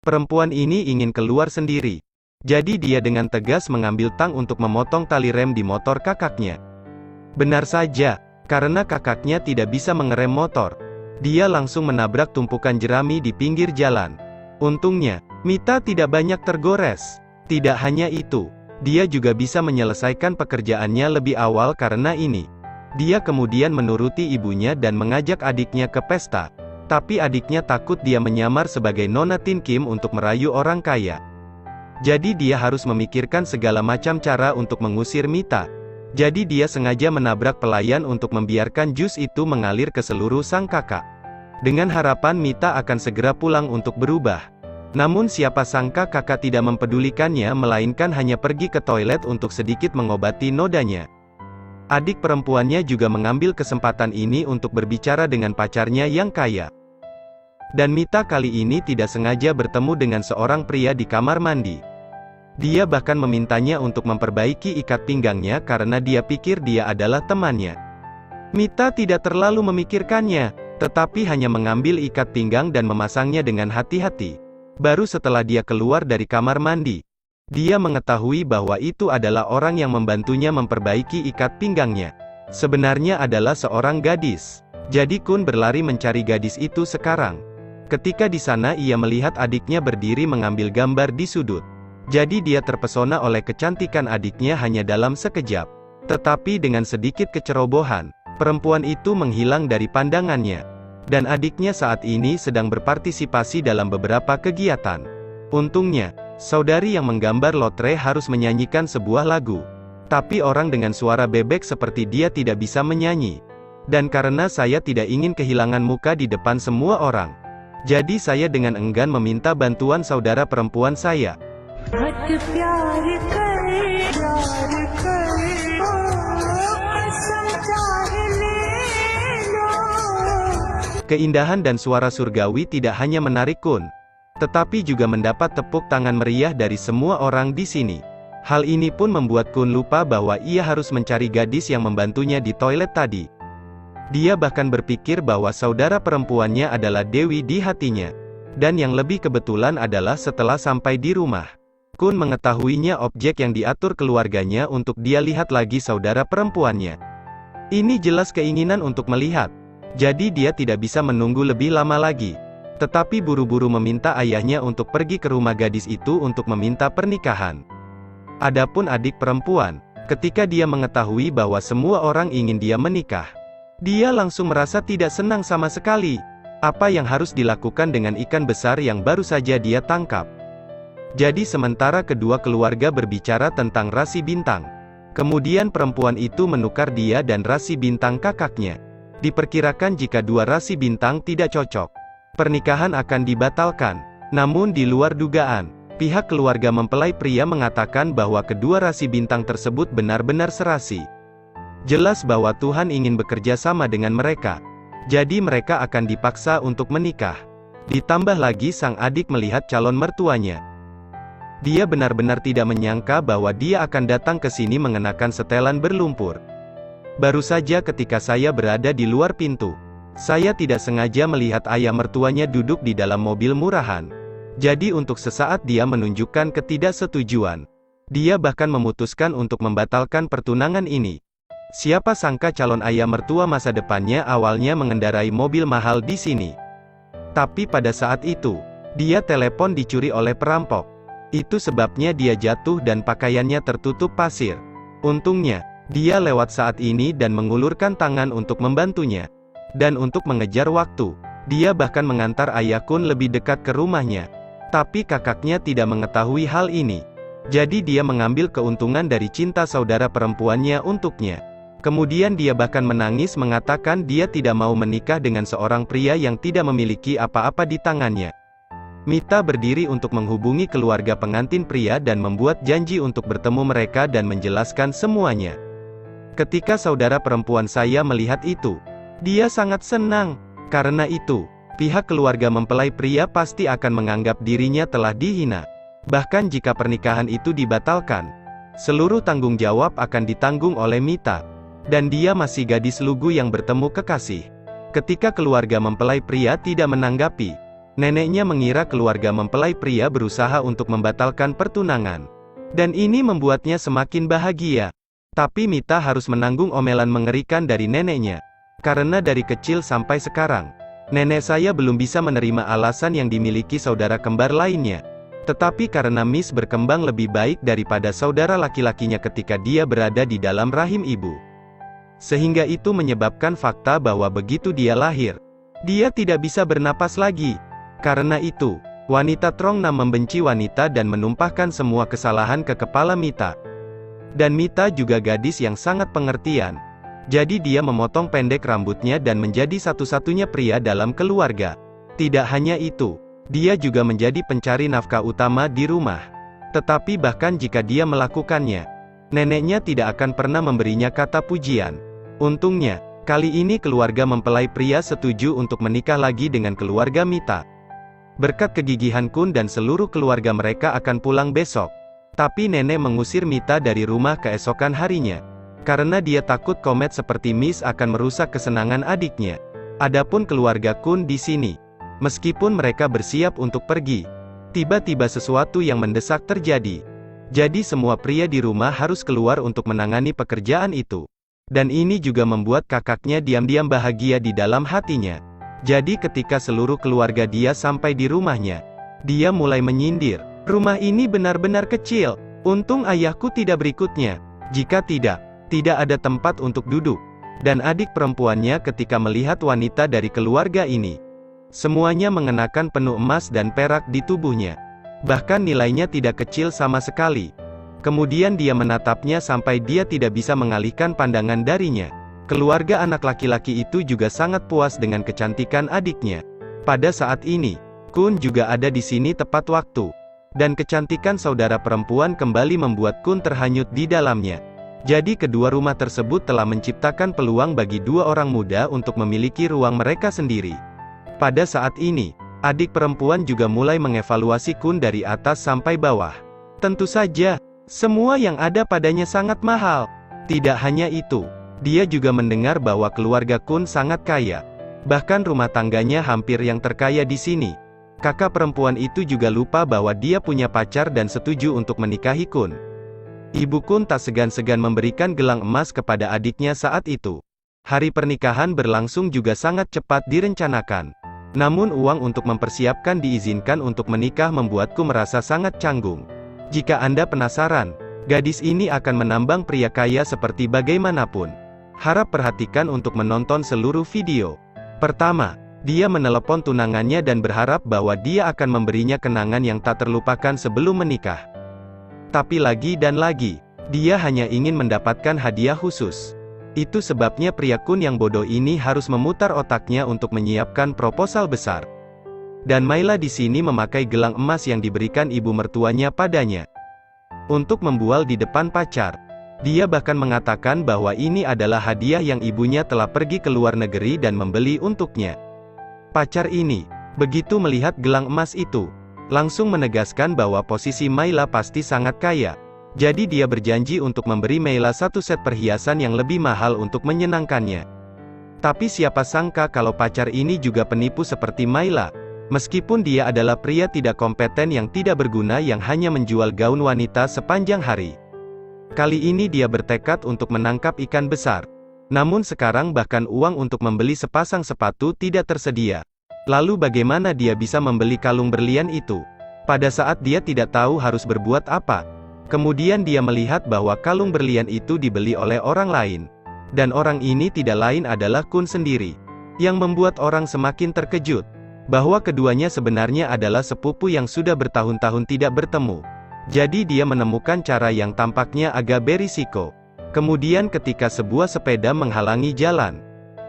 Perempuan ini ingin keluar sendiri. Jadi dia dengan tegas mengambil tang untuk memotong tali rem di motor kakaknya. Benar saja, karena kakaknya tidak bisa mengerem motor. Dia langsung menabrak tumpukan jerami di pinggir jalan. Untungnya, Mita tidak banyak tergores. Tidak hanya itu, dia juga bisa menyelesaikan pekerjaannya lebih awal karena ini. Dia kemudian menuruti ibunya dan mengajak adiknya ke pesta. Tapi adiknya takut dia menyamar sebagai Nona Tin Kim untuk merayu orang kaya. Jadi dia harus memikirkan segala macam cara untuk mengusir Mita. Jadi dia sengaja menabrak pelayan untuk membiarkan jus itu mengalir ke seluruh sang kakak. Dengan harapan Mita akan segera pulang untuk berubah. Namun siapa sangka kakak tidak mempedulikannya melainkan hanya pergi ke toilet untuk sedikit mengobati nodanya. Adik perempuannya juga mengambil kesempatan ini untuk berbicara dengan pacarnya yang kaya. Dan Mita kali ini tidak sengaja bertemu dengan seorang pria di kamar mandi. Dia bahkan memintanya untuk memperbaiki ikat pinggangnya karena dia pikir dia adalah temannya. Mita tidak terlalu memikirkannya, tetapi hanya mengambil ikat pinggang dan memasangnya dengan hati-hati. Baru setelah dia keluar dari kamar mandi, dia mengetahui bahwa itu adalah orang yang membantunya memperbaiki ikat pinggangnya. Sebenarnya adalah seorang gadis. Jadi Kun berlari mencari gadis itu sekarang. Ketika di sana ia melihat adiknya berdiri mengambil gambar di sudut. Jadi dia terpesona oleh kecantikan adiknya hanya dalam sekejap. Tetapi dengan sedikit kecerobohan, perempuan itu menghilang dari pandangannya. Dan adiknya saat ini sedang berpartisipasi dalam beberapa kegiatan. Untungnya, saudari yang menggambar lotre harus menyanyikan sebuah lagu. Tapi orang dengan suara bebek seperti dia tidak bisa menyanyi. Dan karena saya tidak ingin kehilangan muka di depan semua orang, jadi saya dengan enggan meminta bantuan saudara perempuan saya. Keindahan dan suara surgawi tidak hanya menarik Kun, tetapi juga mendapat tepuk tangan meriah dari semua orang di sini. Hal ini pun membuat Kun lupa bahwa ia harus mencari gadis yang membantunya di toilet tadi. Dia bahkan berpikir bahwa saudara perempuannya adalah Dewi di hatinya. Dan yang lebih kebetulan adalah setelah sampai di rumah, Kun mengetahuinya objek yang diatur keluarganya untuk dia lihat lagi saudara perempuannya. Ini jelas keinginan untuk melihat. Jadi dia tidak bisa menunggu lebih lama lagi. Tetapi buru-buru meminta ayahnya untuk pergi ke rumah gadis itu untuk meminta pernikahan. Adapun adik perempuan, ketika dia mengetahui bahwa semua orang ingin dia menikah, dia langsung merasa tidak senang sama sekali. Apa yang harus dilakukan dengan ikan besar yang baru saja dia tangkap? Jadi sementara kedua keluarga berbicara tentang rasi bintang, kemudian perempuan itu menukar dia dan rasi bintang kakaknya. Diperkirakan jika dua rasi bintang tidak cocok, pernikahan akan dibatalkan. Namun di luar dugaan, pihak keluarga mempelai pria mengatakan bahwa kedua rasi bintang tersebut benar-benar serasi. Jelas bahwa Tuhan ingin bekerja sama dengan mereka. Jadi mereka akan dipaksa untuk menikah. Ditambah lagi sang adik melihat calon mertuanya. Dia benar-benar tidak menyangka bahwa dia akan datang ke sini mengenakan setelan berlumpur. Baru saja ketika saya berada di luar pintu, saya tidak sengaja melihat ayah mertuanya duduk di dalam mobil murahan. Jadi untuk sesaat dia menunjukkan ketidaksetujuan. Dia bahkan memutuskan untuk membatalkan pertunangan ini. Siapa sangka calon ayah mertua masa depannya awalnya mengendarai mobil mahal di sini. Tapi pada saat itu, dia telepon dicuri oleh perampok. Itu sebabnya dia jatuh dan pakaiannya tertutup pasir. Untungnya, dia lewat saat ini dan mengulurkan tangan untuk membantunya. Dan untuk mengejar waktu, dia bahkan mengantar ayah Kun lebih dekat ke rumahnya. Tapi kakaknya tidak mengetahui hal ini. Jadi dia mengambil keuntungan dari cinta saudara perempuannya untuknya. Kemudian dia bahkan menangis mengatakan dia tidak mau menikah dengan seorang pria yang tidak memiliki apa-apa di tangannya. Mita berdiri untuk menghubungi keluarga pengantin pria dan membuat janji untuk bertemu mereka dan menjelaskan semuanya. Ketika saudara perempuan saya melihat itu, dia sangat senang. Karena itu, pihak keluarga mempelai pria pasti akan menganggap dirinya telah dihina. Bahkan jika pernikahan itu dibatalkan, seluruh tanggung jawab akan ditanggung oleh Mita. Dan dia masih gadis lugu yang bertemu kekasih. Ketika keluarga mempelai pria tidak menanggapi, Neneknya mengira keluarga mempelai pria berusaha untuk membatalkan pertunangan. Dan ini membuatnya semakin bahagia. Tapi Mita harus menanggung omelan mengerikan dari neneknya. Karena dari kecil sampai sekarang, nenek saya belum bisa menerima alasan yang dimiliki saudara kembar lainnya. Tetapi karena Miss berkembang lebih baik daripada saudara laki-lakinya ketika dia berada di dalam rahim ibu. Sehingga itu menyebabkan fakta bahwa begitu dia lahir, dia tidak bisa bernapas lagi. Karena itu, wanita Trongnam membenci wanita dan menumpahkan semua kesalahan ke kepala Mita. Dan Mita juga gadis yang sangat pengertian. Jadi dia memotong pendek rambutnya dan menjadi satu-satunya pria dalam keluarga. Tidak hanya itu, dia juga menjadi pencari nafkah utama di rumah. Tetapi bahkan jika dia melakukannya, neneknya tidak akan pernah memberinya kata pujian. Untungnya, kali ini keluarga mempelai pria setuju untuk menikah lagi dengan keluarga Mita. Berkat kegigihan Kun dan seluruh keluarga mereka akan pulang besok. Tapi nenek mengusir Mita dari rumah keesokan harinya. Karena dia takut komet seperti Miss akan merusak kesenangan adiknya. Adapun keluarga Kun di sini, meskipun mereka bersiap untuk pergi, tiba-tiba sesuatu yang mendesak terjadi. Jadi semua pria di rumah harus keluar untuk menangani pekerjaan itu. Dan ini juga membuat kakaknya diam-diam bahagia di dalam hatinya. Jadi ketika seluruh keluarga dia sampai di rumahnya, dia mulai menyindir, "Rumah ini benar-benar kecil. Untung ayahku tidak berikutnya. Jika tidak ada tempat untuk duduk." Dan adik perempuannya ketika melihat wanita dari keluarga ini, semuanya mengenakan penuh emas dan perak di tubuhnya. Bahkan nilainya tidak kecil sama sekali. Kemudian dia menatapnya sampai dia tidak bisa mengalihkan pandangan darinya. Keluarga anak laki-laki itu juga sangat puas dengan kecantikan adiknya. Pada saat ini, Kun juga ada di sini tepat waktu. Dan kecantikan saudara perempuan kembali membuat Kun terhanyut di dalamnya. Jadi kedua rumah tersebut telah menciptakan peluang bagi dua orang muda untuk memiliki ruang mereka sendiri. Pada saat ini, adik perempuan juga mulai mengevaluasi Kun dari atas sampai bawah. Tentu saja, semua yang ada padanya sangat mahal. Tidak hanya itu, dia juga mendengar bahwa keluarga Kun sangat kaya. Bahkan rumah tangganya hampir yang terkaya di sini. Kakak perempuan itu juga lupa bahwa dia punya pacar dan setuju untuk menikahi Kun. Ibu Kun tak segan-segan memberikan gelang emas kepada adiknya saat itu. Hari pernikahan berlangsung juga sangat cepat direncanakan. Namun uang untuk mempersiapkan diizinkan untuk menikah membuatku merasa sangat canggung. Jika Anda penasaran, gadis ini akan menambang pria kaya seperti bagaimanapun. Harap perhatikan untuk menonton seluruh video. Pertama, dia menelepon tunangannya dan berharap bahwa dia akan memberinya kenangan yang tak terlupakan sebelum menikah. Tapi lagi dan lagi, dia hanya ingin mendapatkan hadiah khusus. Itu sebabnya pria Kun yang bodoh ini harus memutar otaknya untuk menyiapkan proposal besar. Dan Mayla di sini memakai gelang emas yang diberikan ibu mertuanya padanya untuk membual di depan pacar. Dia bahkan mengatakan bahwa ini adalah hadiah yang ibunya telah pergi ke luar negeri dan membeli untuknya. Pacar ini, begitu melihat gelang emas itu, langsung menegaskan bahwa posisi Mayla pasti sangat kaya. Jadi dia berjanji untuk memberi Mayla satu set perhiasan yang lebih mahal untuk menyenangkannya. Tapi siapa sangka kalau pacar ini juga penipu seperti Mayla. Meskipun dia adalah pria tidak kompeten yang tidak berguna yang hanya menjual gaun wanita sepanjang hari. Kali ini dia bertekad untuk menangkap ikan besar. Namun sekarang bahkan uang untuk membeli sepasang sepatu tidak tersedia. Lalu bagaimana dia bisa membeli kalung berlian itu? Pada saat dia tidak tahu harus berbuat apa. Kemudian dia melihat bahwa kalung berlian itu dibeli oleh orang lain. Dan orang ini tidak lain adalah Kun sendiri. Yang membuat orang semakin terkejut. Bahwa keduanya sebenarnya adalah sepupu yang sudah bertahun-tahun tidak bertemu. Jadi dia menemukan cara yang tampaknya agak berisiko. Kemudian ketika sebuah sepeda menghalangi jalan,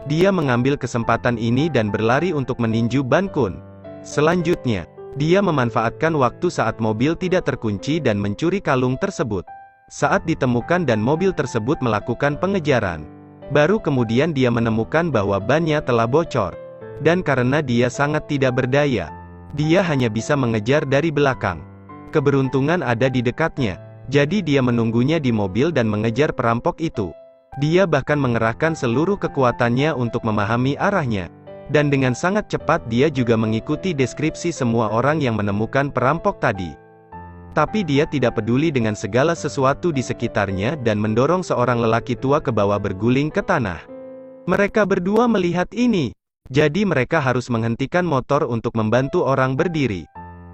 dia mengambil kesempatan ini dan berlari untuk meninju ban Kun. Selanjutnya, dia memanfaatkan waktu saat mobil tidak terkunci dan mencuri kalung tersebut. Saat ditemukan dan mobil tersebut melakukan pengejaran, baru kemudian dia menemukan bahwa bannya telah bocor. Dan karena dia sangat tidak berdaya, dia hanya bisa mengejar dari belakang. Keberuntungan ada di dekatnya, jadi dia menunggunya di mobil dan mengejar perampok itu. Dia bahkan mengerahkan seluruh kekuatannya untuk memahami arahnya. Dan dengan sangat cepat dia juga mengikuti deskripsi semua orang yang menemukan perampok tadi. Tapi dia tidak peduli dengan segala sesuatu di sekitarnya dan mendorong seorang lelaki tua ke bawah berguling ke tanah. Mereka berdua melihat ini. Jadi mereka harus menghentikan motor untuk membantu orang berdiri.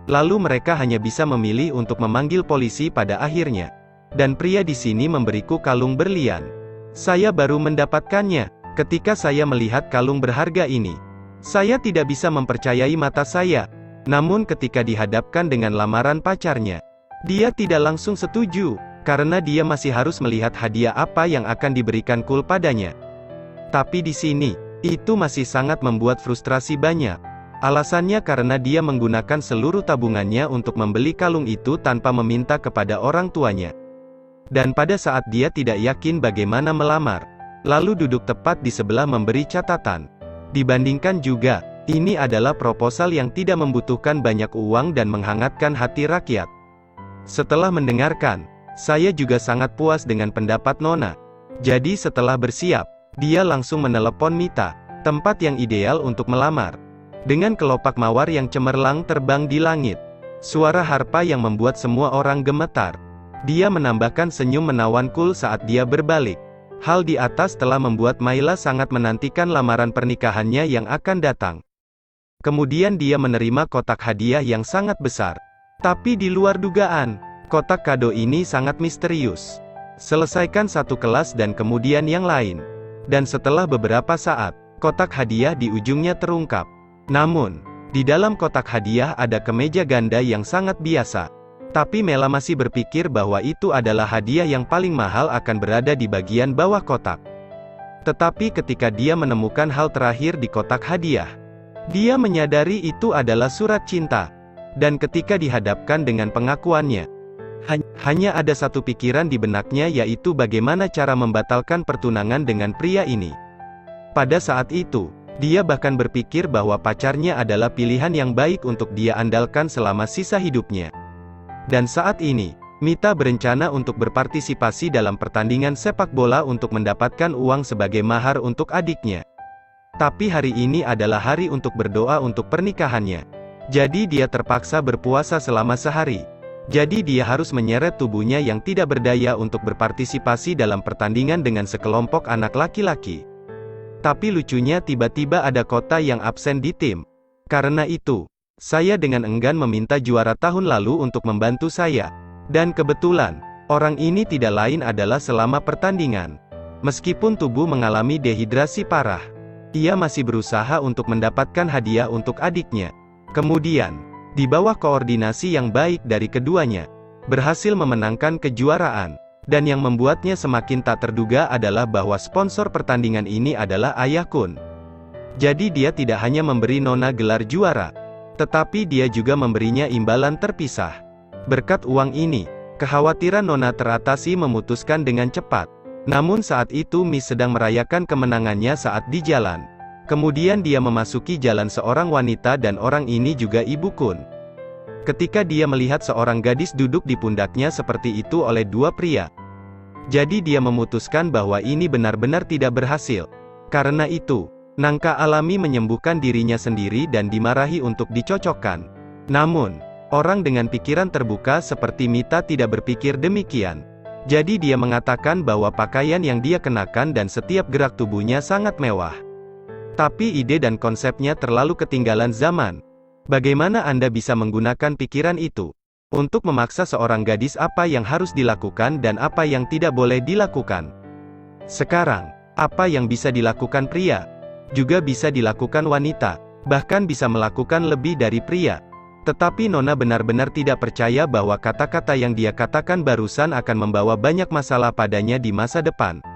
Lalu mereka hanya bisa memilih untuk memanggil polisi pada akhirnya. Dan pria di sini memberiku kalung berlian. Saya baru mendapatkannya. Ketika saya melihat kalung berharga ini, saya tidak bisa mempercayai mata saya. Namun ketika dihadapkan dengan lamaran pacarnya, dia tidak langsung setuju, karena dia masih harus melihat hadiah apa yang akan diberikan Kul padanya. Tapi di sini, itu masih sangat membuat frustrasi banyak. Alasannya karena dia menggunakan seluruh tabungannya untuk membeli kalung itu tanpa meminta kepada orang tuanya. Dan pada saat dia tidak yakin bagaimana melamar, lalu duduk tepat di sebelah memberi catatan. Dibandingkan juga, ini adalah proposal yang tidak membutuhkan banyak uang dan menghangatkan hati rakyat. Setelah mendengarkan, saya juga sangat puas dengan pendapat Nona. Jadi setelah bersiap, dia langsung menelepon Mita, tempat yang ideal untuk melamar. Dengan kelopak mawar yang cemerlang terbang di langit, suara harpa yang membuat semua orang gemetar. Dia menambahkan senyum menawan Kul saat dia berbalik. Hal di atas telah membuat Mayla sangat menantikan lamaran pernikahannya yang akan datang. Kemudian dia menerima kotak hadiah yang sangat besar. Tapi di luar dugaan, kotak kado ini sangat misterius. Selesaikan satu kelas dan kemudian yang lain. Dan setelah beberapa saat, kotak hadiah di ujungnya terungkap. Namun, di dalam kotak hadiah ada kemeja ganda yang sangat biasa. Tapi Mela masih berpikir bahwa itu adalah hadiah yang paling mahal akan berada di bagian bawah kotak. Tetapi ketika dia menemukan hal terakhir di kotak hadiah, dia menyadari itu adalah surat cinta. Dan ketika dihadapkan dengan pengakuannya, hanya ada satu pikiran di benaknya, yaitu bagaimana cara membatalkan pertunangan dengan pria ini. Pada saat itu, dia bahkan berpikir bahwa pacarnya adalah pilihan yang baik untuk dia andalkan selama sisa hidupnya. Dan saat ini, Mita berencana untuk berpartisipasi dalam pertandingan sepak bola untuk mendapatkan uang sebagai mahar untuk adiknya. Tapi hari ini adalah hari untuk berdoa untuk pernikahannya. Jadi dia terpaksa berpuasa selama sehari. Jadi dia harus menyeret tubuhnya yang tidak berdaya untuk berpartisipasi dalam pertandingan dengan sekelompok anak laki-laki. Tapi lucunya tiba-tiba ada kota yang absen di tim. Karena itu, saya dengan enggan meminta juara tahun lalu untuk membantu saya. Dan kebetulan, orang ini tidak lain adalah selama pertandingan. Meskipun tubuh mengalami dehidrasi parah, ia masih berusaha untuk mendapatkan hadiah untuk adiknya. Kemudian, di bawah koordinasi yang baik dari keduanya, berhasil memenangkan kejuaraan. Dan yang membuatnya semakin tak terduga adalah bahwa sponsor pertandingan ini adalah Ayah Kun. Jadi dia tidak hanya memberi Nona gelar juara, tetapi dia juga memberinya imbalan terpisah. Berkat uang ini, kekhawatiran Nona teratasi memutuskan dengan cepat. Namun saat itu Miss sedang merayakan kemenangannya saat di jalan. Kemudian dia memasuki jalan seorang wanita dan orang ini juga Ibu Kun. Ketika dia melihat seorang gadis duduk di pundaknya seperti itu oleh dua pria. Jadi dia memutuskan bahwa ini benar-benar tidak berhasil. Karena itu, nangka alami menyembuhkan dirinya sendiri dan dimarahi untuk dicocokkan. Namun, orang dengan pikiran terbuka seperti Mita tidak berpikir demikian. Jadi dia mengatakan bahwa pakaian yang dia kenakan dan setiap gerak tubuhnya sangat mewah. Tapi ide dan konsepnya terlalu ketinggalan zaman. Bagaimana Anda bisa menggunakan pikiran itu untuk memaksa seorang gadis apa yang harus dilakukan dan apa yang tidak boleh dilakukan? Sekarang, apa yang bisa dilakukan pria, juga bisa dilakukan wanita, bahkan bisa melakukan lebih dari pria. Tetapi Nona benar-benar tidak percaya bahwa kata-kata yang dia katakan barusan akan membawa banyak masalah padanya di masa depan.